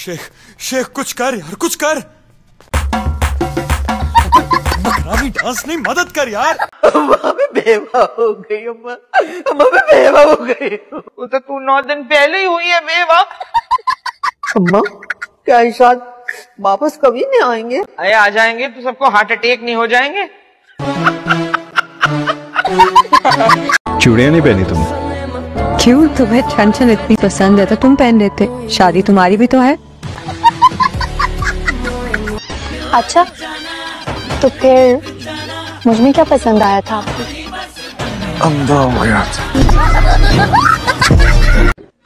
शेख शेख कुछ कर यार, कुछ कर। नकरामी डांस नहीं, मदद कर यार। अम्मा मैं बेवा हो गई, अम्मा मैं बेवा हो गई। वो तो तू 9 दिन पहले ही हुई है बेवा। अम्मा क्या इरशाद वापस कभी नहीं आएंगे? अरे आ जाएंगे तो सबको हार्ट अटैक नहीं हो जाएंगे? चूड़ियां नहीं पहनी तुम? क्यों, तुम्हें छन छन इतनी पसंद है तो तुम पहन लेते, शादी तुम्हारी भी तो है। अच्छा तो फिर मुझ में क्या पसंद आया था आपको? अंधा हो गया।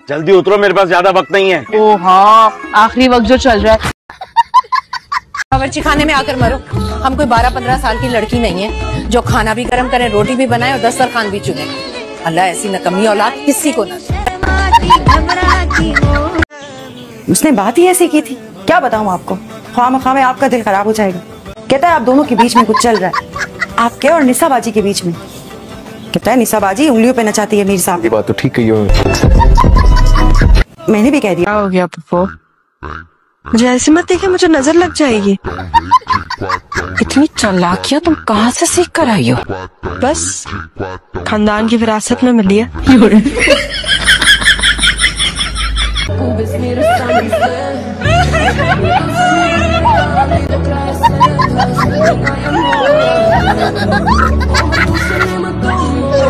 जल्दी उतरो, मेरे पास ज्यादा वक्त नहीं है। ओ हाँ, आखिरी वक्त जो चल रहा है। बावर्ची खाने में आकर मरो। हम कोई 12-15 साल की लड़की नहीं है जो खाना भी गर्म करे, रोटी भी बनाए और दस्तरखान भी चुने। अल्लाह ऐसी नकम्मी औलाद किसी को ना दे। उसने बात ही ऐसी की थी, क्या बताऊं आपको। खामखा में आपका दिल खराब हो जाएगा। कहता है आप दोनों के बीच में कुछ चल रहा है, आपके और निसाबाजी के बीच में। कहता है निसाबाजी उंगलियों पे नचाती है मीर साहब। ये बात तो ठीक कही हो। मैंने भी कह दिया। क्या हो गया पप्पो? मुझे ऐसे मत देखिए, मुझे नजर लग जाएगी। इतनी चालाकियां तुम कहाँ से सीख कर आई हो? बस खानदान की विरासत में मिली है।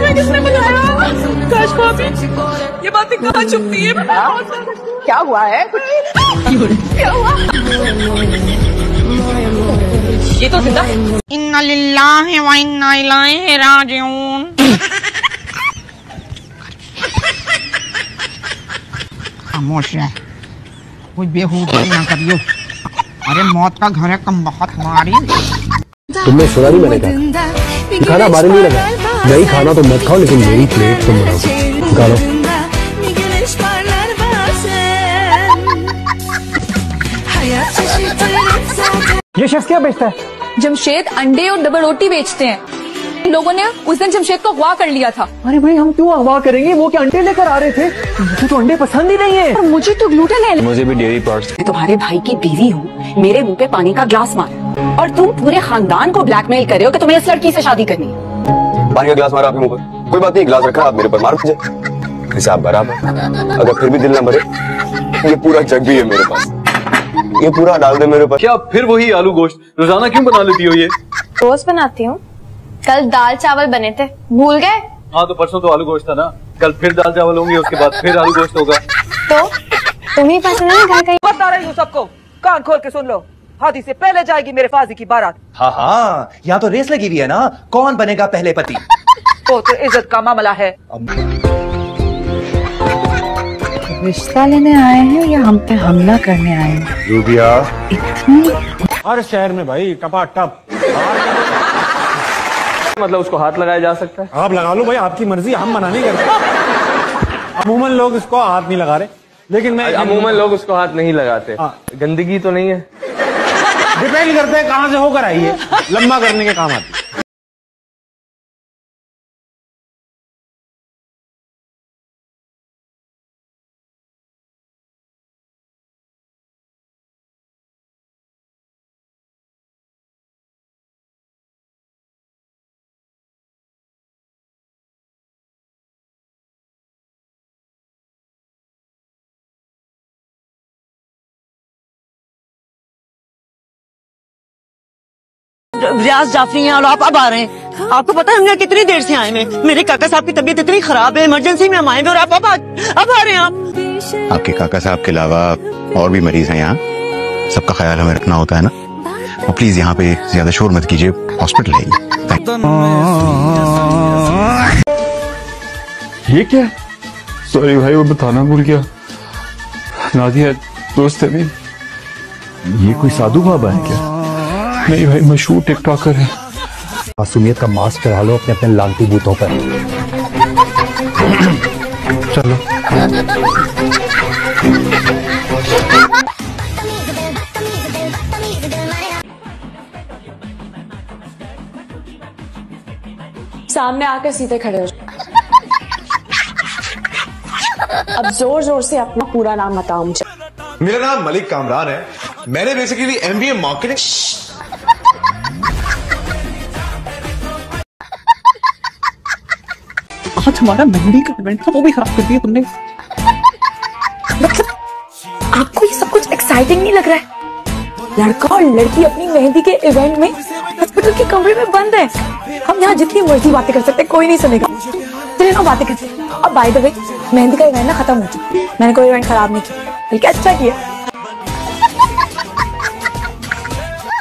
किसने बताया? काश भाभी ये बातें कहाँ छुपती है? क्या हुआ है? क्या हुआ? ये तो जिंदा। इन्ना लिल्लाहि व इन्ना इलैहि राजिऊन। खामोश है, कोई बेहूदगी ना करियो। अरे मौत का घर है, कम बहुत मारी। तुमने सुना नहीं मैंने कहा खाना हमारे लिए लगा, नहीं खाना तो मत खाओ, लेकिन मेरी प्लेट तुम बनाओ। खा लो। ये शख्स क्या बेचता है? जमशेद अंडे और डबल रोटी बेचते हैं। लोगों ने उस दिन जमशेद को अगवा कर लिया था। अरे भाई हम क्यों अगवा करेंगे, वो क्या अंडे लेकर आ रहे थे? मुझे तो अंडे पसंद ही नहीं है। और मुझे तो ग्लूटेन है। मुझे भी डेयरी प्रोडक्ट्स। तुम्हारे भाई की बीवी हूँ, मेरे मुंह पे पानी का ग्लास मार और तुम पूरे खानदान को ब्लैकमेल कर रहे हो कि तुम्हें इस लड़की से शादी करनी है। पानी का गिलास मारा आपके मुंह पर? कोई बात नहीं, गिलास रखा आप मेरे पर मार दीजिए, हिसाब बराबर। अगर फिर भी दिल ना भरे, ये पूरा जग भी है मेरे पास, ये पूरा डाल दे मेरे पर। क्या फिर वही आलू गोश्त रोजाना क्यों बना लेती हो? ये रोज बनाती हूँ, कल दाल चावल बने थे, भूल गए? हाँ तो परसों तो आलू गोश्त था ना, कल फिर दाल चावल होंगे, उसके बाद फिर आलू गोश्त होगा। तो तुम्हें पसंद है घर का? बता रही हूँ सबको, कान खोल के सुन लो। हादी से पहले जाएगी मेरे फाजी की बारात। हाँ हाँ, यहाँ तो रेस लगी हुई है ना, कौन बनेगा पहले पति। वो तो इज्जत का मामला है। रिश्ता लेने आए हैं या हम पे हमला करने आए हैं? रूबिया इतनी हर शहर में भाई टपाटप। मतलब उसको हाथ लगाया जा सकता है? आप लगा लो भाई, आपकी मर्जी, हम मना नहीं करते। अमूमन लोग इसको हाथ नहीं लगा रहे, लेकिन मैं अमूमन लोग उसको हाथ नहीं लगाते। गंदगी तो नहीं है? डिपेंड करते हैं कहाँ से होकर आई है, लंबा करने के काम आती है। रियाज जाफरी हैं और आप अब आ रहे हैं। आपको पता है हम यहाँ कितनी देर से आए हैं? मेरे काका साहब की तबीयत इतनी खराब है, इमरजेंसी में हम आए हैं और आप अब आ रहे हैं। आप आपके काका साहब के अलावा और भी मरीज हैं यहाँ, सबका ख्याल हमें रखना होता है ना। और प्लीज यहाँ पे ज्यादा शोर मत कीजिए, हॉस्पिटल है ये क्या? सॉरी भाई, वो बताना भूल गया। नादिया दोस्त है मेरी। ये कोई साधु बाबा है क्या? नहीं भाई, मशहूर टिकटॉकर है। मासूमियत का मास्क चढ़ा लो अपने अपने लालती बूथों पर। चलो सामने आकर सीधे खड़े हो। अब जोर जोर से अपना पूरा नाम बताओ मुझे। मेरा नाम मलिक कामरान है। मैंने बेसिकली MBA मार्केटिंग। आज हमारा मेहंदी का इवेंट था, वो भी खराब कर दिया तुमने। मतलब आपको ये सब कुछ एक्साइटिंग नहीं लग रहा है? लड़का और लड़की अपनी मेहंदी के इवेंट में हॉस्पिटल के कमरे में बंद है। हम यहाँ जितनी मर्जी बातें कर सकते हैं, कोई नहीं सुनेगा। चलिए ना बातें करते हैं। अब बाय द वे, मेहंदी का इवेंट ना खत्म हो चुका। मैंने कोई इवेंट खराब नहीं किया, बल्कि अच्छा किया।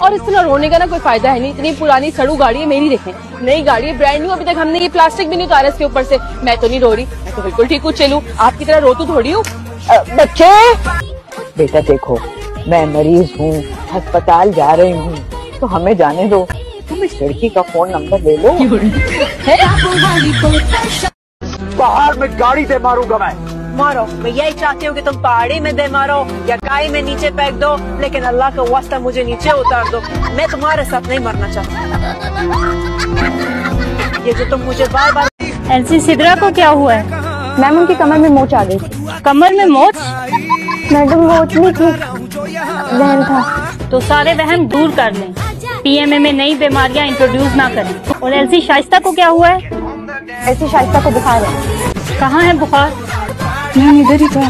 और इस तरह रोने का ना कोई फायदा है नहीं। इतनी पुरानी सड़ू गाड़ी है मेरी, देखें नई गाड़ी है, ब्रांड न्यू। अभी तक हमने ये प्लास्टिक भी नहीं उतारा इसके ऊपर से। मैं तो नहीं रो रही, मैं तो बिल्कुल ठीक हूँ। चलू आपकी तरह रोतू थोड़ी हूँ। बच्चे, बेटा देखो, मैं मरीज हूँ, अस्पताल जा रही हूँ, तो हमें जाने दो। तुम इस लड़की का फोन नंबर ले लो। पहाड़ में गाड़ी दे मारूंगा मैं। मारो, मैं यही चाहती हूँ कि तुम पहाड़ी में दे मारो या काई में नीचे फेंक दो, लेकिन अल्लाह का वास्ता मुझे नीचे उतार दो। मैं तुम्हारे साथ नहीं मरना चाहती। ये जो तुम मुझे बार बार। एलसी सिद्रा को क्या हुआ है? मैम उनकी कमर में मोच आ गई। कमर में मोच? मैडम मोच नहीं थी, वहम था। तो सारे वहम दूर कर लें। PMA में नई बीमारियां इंट्रोड्यूस ना करें। और एलसी शाइस्ता को क्या हुआ है? एलसी शाइस्ता को बुखार है। कहाँ है बुखार? मैम इधर ही था।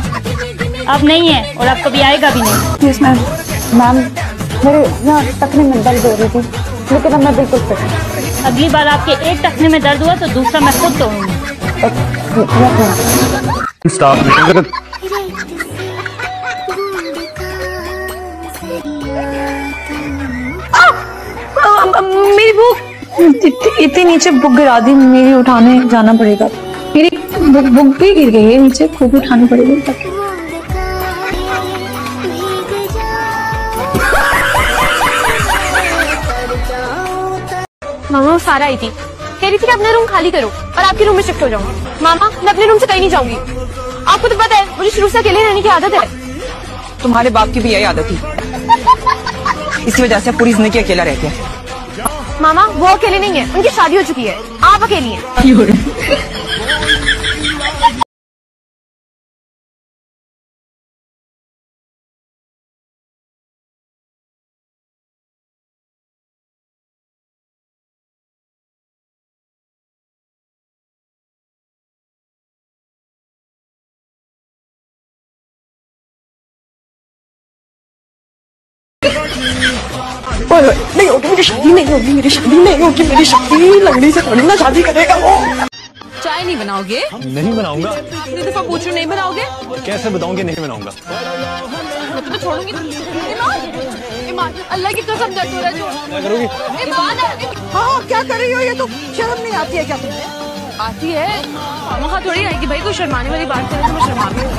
अब नहीं है और अब कभी आएगा भी नहीं। Yes ma'am. मैम मेरे यहाँ टखने में दर्द हो रही थी, लेकिन अब मैं बिल्कुल फिट हूँ। अगली बार आपके एक टखने में दर्द हुआ तो दूसरा मैं खुद तोड़ूंगी। स्टाफ मीटिंग मेरी बुक इतनी नीचे बुक गिरा दी, मेरी उठाने जाना पड़ेगा। मेरी बुक भी गिर गई है नीचे, खुद उठानी पड़ेगी। मामा सारा आई थी, कह रही थी कि अपना रूम खाली करो और आपके रूम में शिफ्ट हो जाऊँ। मामा मैं अपने रूम से कहीं नहीं जाऊंगी। आपको तो पता है मुझे शुरू से अकेले रहने की आदत है। तुम्हारे बाप की भी यही आदत थी, इसी वजह से पूरी जिंदगी अकेला रहते हैं। मामा वो अकेले नहीं है, उनकी शादी हो चुकी है, आप अकेली हैं। नहीं होगी मेरी शादी, नहीं होगी मेरी शादी, नहीं होगी मेरी शादी। लगड़ी से थोड़ी ना शादी करेगा वो। चाय नहीं बनाओगे? नहीं बनाऊंगा। इतनी दफा पूछ रही, नहीं बनाओगे? कैसे बताऊंगी नहीं बनाऊंगा? मैं तो छोड़ूंगी। ईमान, अल्लाह की कसम दर्द हो रहा है जो। क्या करोगी? ईमान, हाँ क्या कर रही हो? ये तो शर्म नहीं आती है क्या तुम्हें? आती है, वहाँ थोड़ी आएगी भाई। कोई शर्माने वाली बात करे तो मैं शर्मा भी हूँ।